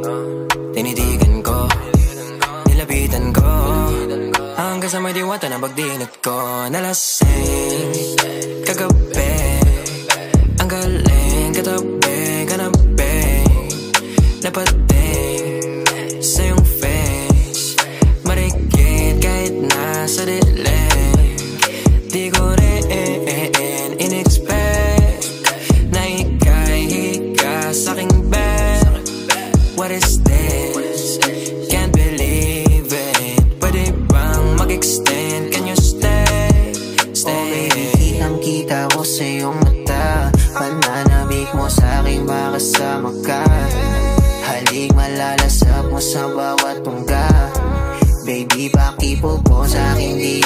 Tinitigan ko, nilapitan ko, hanggang sa may diwata na pagdinat ko. Nalasing kagabi, ang galing katabi, kanabi, napating sa iyong face, marikit kahit nasa dilim. Di ko rin in-expect na ika'y hika sa'king bed. What is this? Can't believe it. Pwede bang mag-extend? Can you stay? Stay. Oh baby, kitang-kita ko sa iyong mata, pananabik mo sa'king makasama ka. Halik malalasap mo sa bawat tungga. Baby, pakipog mo sa'king di